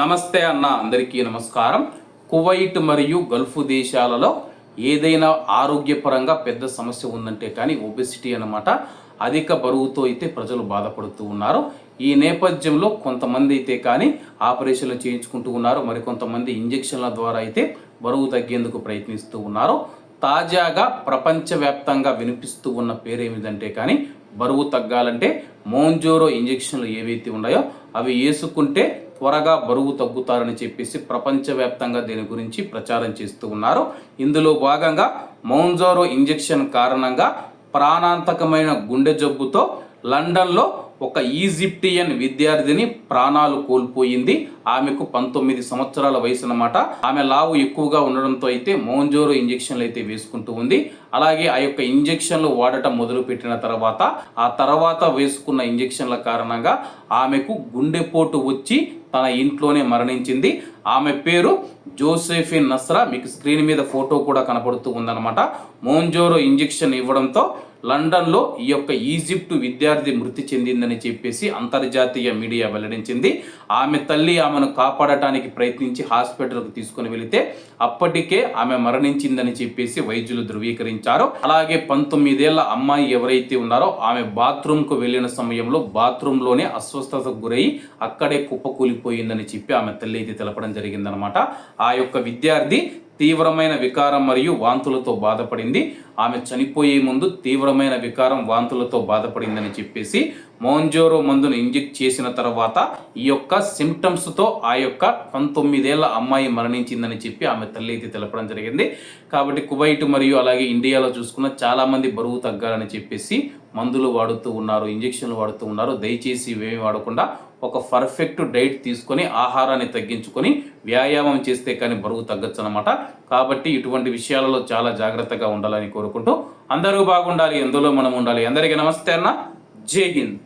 నమస్తే అన్న, అందరికీ నమస్కారం. కువైట్ మరియు గల్ఫ్ దేశాలలో ఏదైనా ఆరోగ్యపరంగా పెద్ద సమస్య ఉందంటే కానీ ఒబెసిటీ అన్నమాట. అధిక బరువుతో అయితే ప్రజలు బాధపడుతూ ఉన్నారు. ఈ నేపథ్యంలో కొంతమంది అయితే కానీ ఆపరేషన్లు చేయించుకుంటూ ఉన్నారు, మరికొంతమంది ఇంజెక్షన్ల ద్వారా అయితే బరువు తగ్గేందుకు ప్రయత్నిస్తూ ఉన్నారు. తాజాగా ప్రపంచవ్యాప్తంగా వినిపిస్తూ ఉన్న పేరు ఏమిటంటే కానీ బరువు తగ్గాలంటే మోంజోరో ఇంజెక్షన్లు ఏవైతే ఉన్నాయో అవి వేసుకుంటే త్వరగా బరువు తగ్గుతారని చెప్పేసి ప్రపంచవ్యాప్తంగా దీని గురించి ప్రచారం చేస్తూ ఉన్నారు. ఇందులో భాగంగా మోంజోరో ఇంజెక్షన్ కారణంగా ప్రాణాంతకమైన గుండె జబ్బుతో లండన్లో ఒక ఈజిప్టియన్ విద్యార్థిని ప్రాణాలు కోల్పోయింది. ఆమెకు 19 సంవత్సరాల వయసు అన్నమాట. ఆమె లావు ఎక్కువగా ఉండడంతో అయితే మోంజోరో ఇంజెక్షన్లు అయితే వేసుకుంటూ ఉంది. అలాగే ఆ యొక్క ఇంజెక్షన్లు వాడటం మొదలుపెట్టిన ఆ తర్వాత వేసుకున్న ఇంజెక్షన్ల కారణంగా ఆమెకు గుండెపోటు వచ్చి తన ఇంట్లోనే మరణించింది. ఆమె పేరు జోసెఫిన్ నస్రా. మీకు స్క్రీన్ మీద ఫోటో కూడా కనపడుతూ ఉందన్నమాట. మోంజోరో ఇంజెక్షన్ ఇవ్వడంతో లండన్లో ఈ యొక్క ఈజిప్ట్ విద్యార్థి మృతి చెందిందని చెప్పేసి అంతర్జాతీయ మీడియా వెల్లడించింది. ఆమె తల్లి ఆమెను కాపాడటానికి ప్రయత్నించి హాస్పిటల్కు తీసుకుని వెళితే అప్పటికే ఆమె మరణించిందని చెప్పేసి వైద్యులు ధృవీకరించారు. అలాగే 19 ఏళ్ల అమ్మాయి ఎవరైతే ఉన్నారో ఆమె బాత్రూమ్కు వెళ్ళిన సమయంలో బాత్రూంలోనే అస్వస్థతకు గురై అక్కడే కుప్పకూలిపోయిందని చెప్పి ఆమె తల్లి అయితే తెలపడం జరిగిందనమాట. ఆ యొక్క విద్యార్థి తీవ్రమైన వికారం మరియు వాంతులతో బాధపడింది. ఆమె చనిపోయే ముందు తీవ్రమైన వికారం వాంతులతో బాధపడిందని చెప్పేసి మోంజోరో మందును ఇంజెక్ట్ చేసిన తర్వాత ఈ యొక్క సిమ్టమ్స్తో ఆ యొక్క 19 ఏళ్ల అమ్మాయి మరణించిందని చెప్పి ఆమె తల్లి అయితే తెలపడం జరిగింది. కాబట్టి కువైట్ మరియు అలాగే ఇండియాలో చూసుకున్న చాలామంది బరువు తగ్గాలని చెప్పేసి మందులు వాడుతూ ఉన్నారు, ఇంజెక్షన్లు వాడుతూ ఉన్నారు. దయచేసి ఇవేమీ వాడకుండా ఒక పర్ఫెక్ట్ డైట్ తీసుకొని ఆహారాన్ని తగ్గించుకొని వ్యాయామం చేస్తే కానీ బరువు తగ్గచ్చు అనమాట. కాబట్టి ఇటువంటి విషయాలలో చాలా జాగ్రత్తగా ఉండాలని కోరుకుంటూ అందరూ బాగుండాలి, ఎందులో మనం ఉండాలి. అందరికీ నమస్తే అన్న, జై హింద్.